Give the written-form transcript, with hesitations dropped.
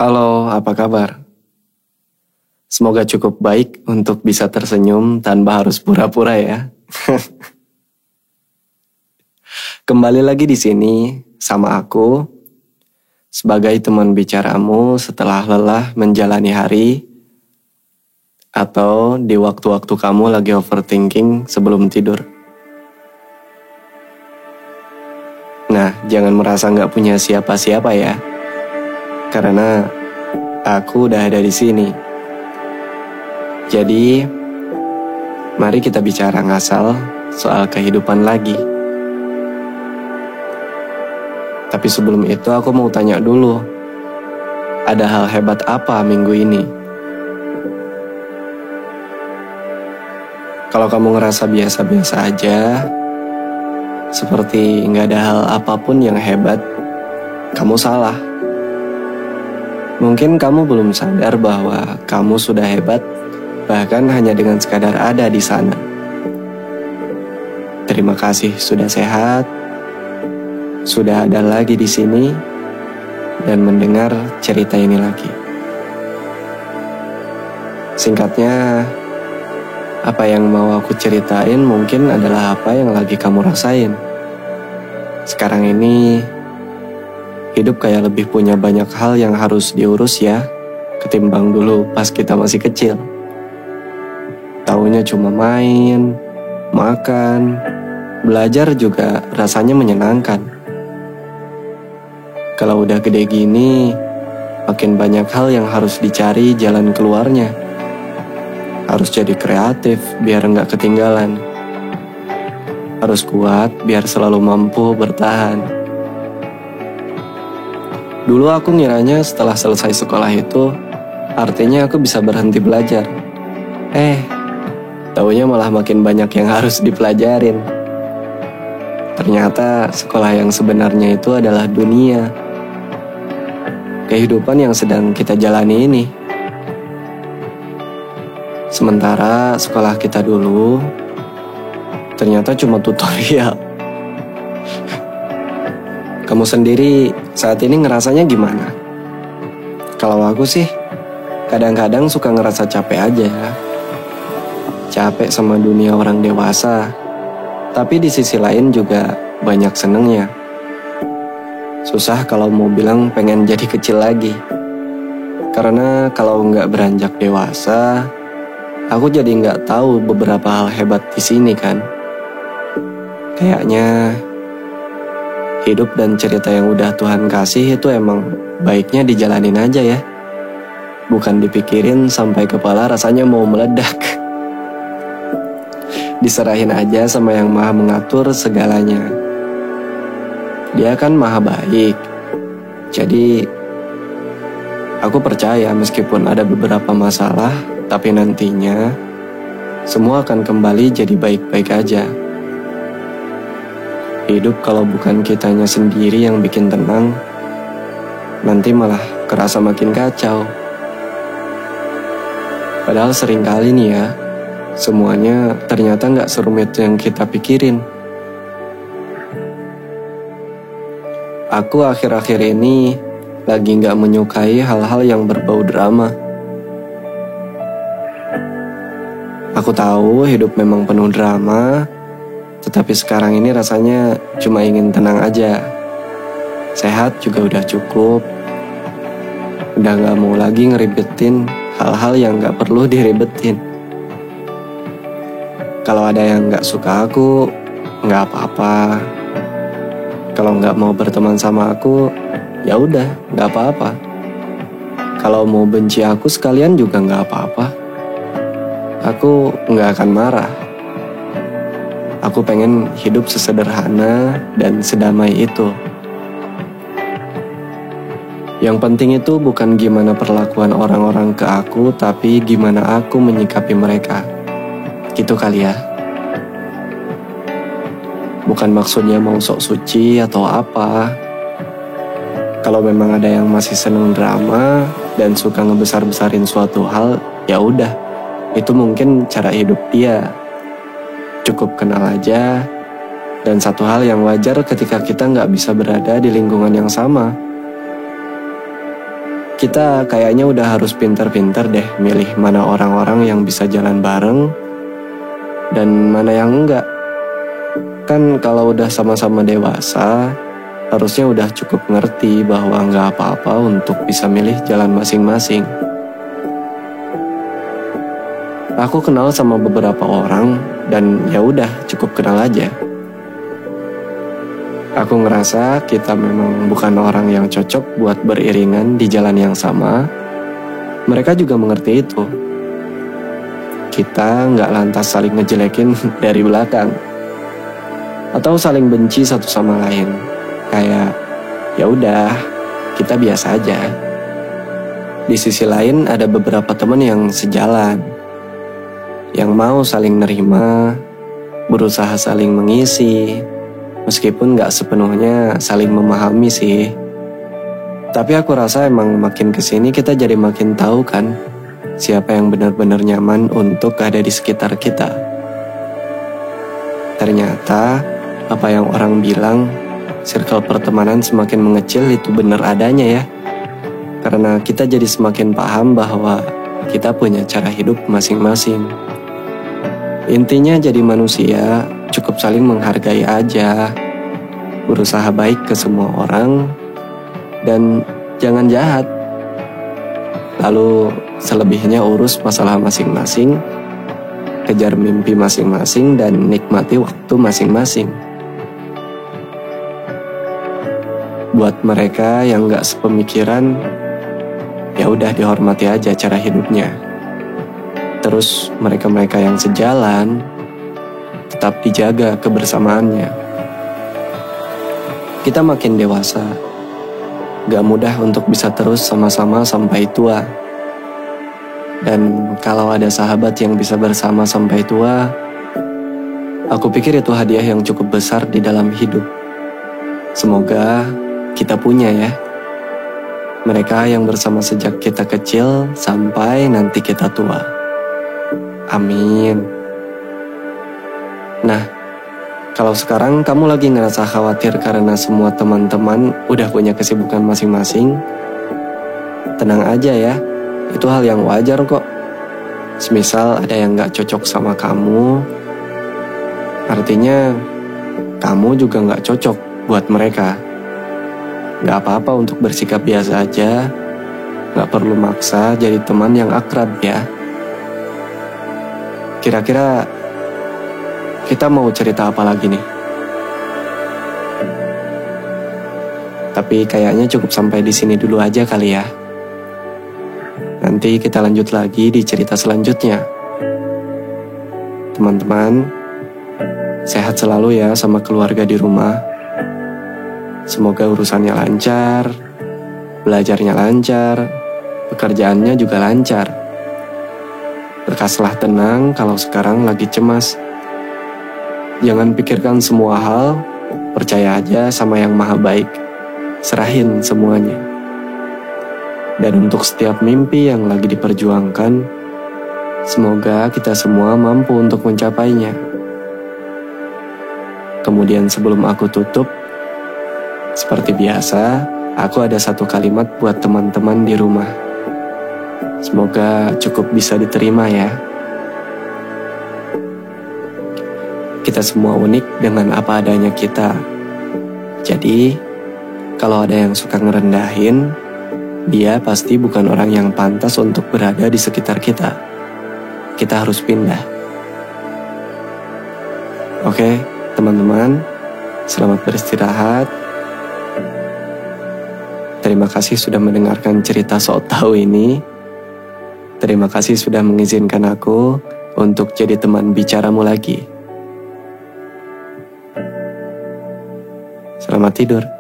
Halo, apa kabar? Semoga cukup baik untuk bisa tersenyum tanpa harus pura-pura ya. Kembali lagi di sini sama aku sebagai teman bicaramu setelah lelah menjalani hari atau di waktu-waktu kamu lagi overthinking sebelum tidur. Nah, jangan merasa nggak punya siapa-siapa ya. Karena aku udah ada di sini. Jadi, mari kita bicara ngasal soal kehidupan lagi. Tapi sebelum itu aku mau tanya dulu, ada hal hebat apa minggu ini? Kalau kamu ngerasa biasa-biasa aja, seperti nggak ada hal apapun yang hebat, kamu salah. Mungkin kamu belum sadar bahwa kamu sudah hebat, bahkan hanya dengan sekadar ada di sana. Terima kasih sudah sehat, sudah ada lagi di sini, dan mendengar cerita ini lagi. Singkatnya, apa yang mau aku ceritain mungkin adalah apa yang lagi kamu rasain. Sekarang ini, hidup kayak lebih punya banyak hal yang harus diurus ya, ketimbang dulu pas kita masih kecil. Taunya cuma main, makan, belajar juga rasanya menyenangkan. Kalau udah gede gini, makin banyak hal yang harus dicari jalan keluarnya. Harus jadi kreatif biar nggak ketinggalan. Harus kuat biar selalu mampu bertahan. Dulu aku ngiranya setelah selesai sekolah itu, artinya aku bisa berhenti belajar. Taunya malah makin banyak yang harus dipelajarin. Ternyata sekolah yang sebenarnya itu adalah dunia. Kehidupan yang sedang kita jalani ini. Sementara sekolah kita dulu, ternyata cuma tutorial. Kamu sendiri saat ini ngerasanya gimana? Kalau aku sih, kadang-kadang suka ngerasa capek aja. Capek sama dunia orang dewasa. Tapi di sisi lain juga banyak senengnya. Susah kalau mau bilang pengen jadi kecil lagi. Karena kalau nggak beranjak dewasa, aku jadi nggak tahu beberapa hal hebat di sini kan. Kayaknya hidup dan cerita yang udah Tuhan kasih itu emang baiknya dijalanin aja ya. Bukan dipikirin sampai kepala rasanya mau meledak. Diserahin aja sama yang maha mengatur segalanya. Dia kan maha baik. Jadi aku percaya meskipun ada beberapa masalah, tapi nantinya semua akan kembali jadi baik-baik aja. Hidup kalau bukan kitanya sendiri yang bikin tenang, nanti malah kerasa makin kacau. Padahal seringkali nih ya, semuanya ternyata gak serumit yang kita pikirin. Aku akhir-akhir ini lagi gak menyukai hal-hal yang berbau drama. Aku tahu hidup memang penuh drama, tetapi sekarang ini rasanya cuma ingin tenang aja. Sehat juga udah cukup. Udah gak mau lagi ngeribetin hal-hal yang gak perlu diribetin. Kalau ada yang gak suka aku, gak apa-apa. Kalau gak mau berteman sama aku, ya udah, gak apa-apa. Kalau mau benci aku sekalian juga gak apa-apa. Aku gak akan marah. Aku pengen hidup sesederhana dan sedamai itu. Yang penting itu bukan gimana perlakuan orang-orang ke aku, tapi gimana aku menyikapi mereka. Gitu kali ya. Bukan maksudnya mau sok suci atau apa. Kalau memang ada yang masih seneng drama dan suka ngebesar-besarin suatu hal, ya udah. Itu mungkin cara hidup dia. Cukup kenal aja. Dan satu hal yang wajar ketika kita nggak bisa berada di lingkungan yang sama. Kita kayaknya udah harus pinter-pinter deh milih mana orang-orang yang bisa jalan bareng dan mana yang enggak. Kan kalau udah sama-sama dewasa, harusnya udah cukup ngerti bahwa nggak apa-apa untuk bisa milih jalan masing-masing. Aku kenal sama beberapa orang dan ya udah cukup kenal aja. Aku ngerasa kita memang bukan orang yang cocok buat beriringan di jalan yang sama. Mereka juga mengerti itu. Kita nggak lantas saling ngejelekin dari belakang atau saling benci satu sama lain. Kayak ya udah, kita biasa aja. Di sisi lain ada beberapa teman yang sejalan, yang mau saling nerima, berusaha saling mengisi, meskipun gak sepenuhnya saling memahami sih. Tapi aku rasa emang makin kesini kita jadi makin tahu kan siapa yang benar-benar nyaman untuk ada di sekitar kita. Ternyata apa yang orang bilang circle pertemanan semakin mengecil itu benar adanya ya. Karena kita jadi semakin paham bahwa kita punya cara hidup masing-masing. Intinya jadi manusia cukup saling menghargai aja, berusaha baik ke semua orang, dan jangan jahat. Lalu selebihnya urus masalah masing-masing, kejar mimpi masing-masing, dan nikmati waktu masing-masing. Buat mereka yang gak sepemikiran, ya udah dihormati aja cara hidupnya. Terus mereka-mereka yang sejalan, tetap dijaga kebersamaannya. Kita makin dewasa, gak mudah untuk bisa terus sama-sama sampai tua. Dan kalau ada sahabat yang bisa bersama sampai tua, aku pikir itu hadiah yang cukup besar di dalam hidup. Semoga kita punya ya. Mereka yang bersama sejak kita kecil sampai nanti kita tua. Amin. Nah, kalau sekarang kamu lagi ngerasa khawatir karena semua teman-teman udah punya kesibukan masing-masing, tenang aja ya, itu hal yang wajar kok. Semisal ada yang gak cocok sama kamu, artinya kamu juga gak cocok buat mereka. Gak apa-apa untuk bersikap biasa aja, gak perlu maksa jadi teman yang akrab ya. Kira-kira kita mau cerita apa lagi nih? Tapi kayaknya cukup sampai di sini dulu aja kali ya. Nanti kita lanjut lagi di cerita selanjutnya. Teman-teman, sehat selalu ya sama keluarga di rumah. Semoga urusannya lancar, belajarnya lancar, pekerjaannya juga lancar. Lekaslah tenang kalau sekarang lagi cemas. Jangan pikirkan semua hal, percaya aja sama yang maha baik. Serahin semuanya. Dan untuk setiap mimpi yang lagi diperjuangkan, semoga kita semua mampu untuk mencapainya. Kemudian sebelum aku tutup, seperti biasa, aku ada satu kalimat buat teman-teman di rumah. Semoga cukup bisa diterima ya. Kita semua unik dengan apa adanya kita. Jadi, kalau ada yang suka ngerendahin, dia pasti bukan orang yang pantas untuk berada di sekitar kita. Kita harus pindah. Oke, teman-teman, selamat beristirahat. Terima kasih sudah mendengarkan cerita sok tahu ini. Terima kasih sudah mengizinkan aku untuk jadi teman bicaramu lagi. Selamat tidur.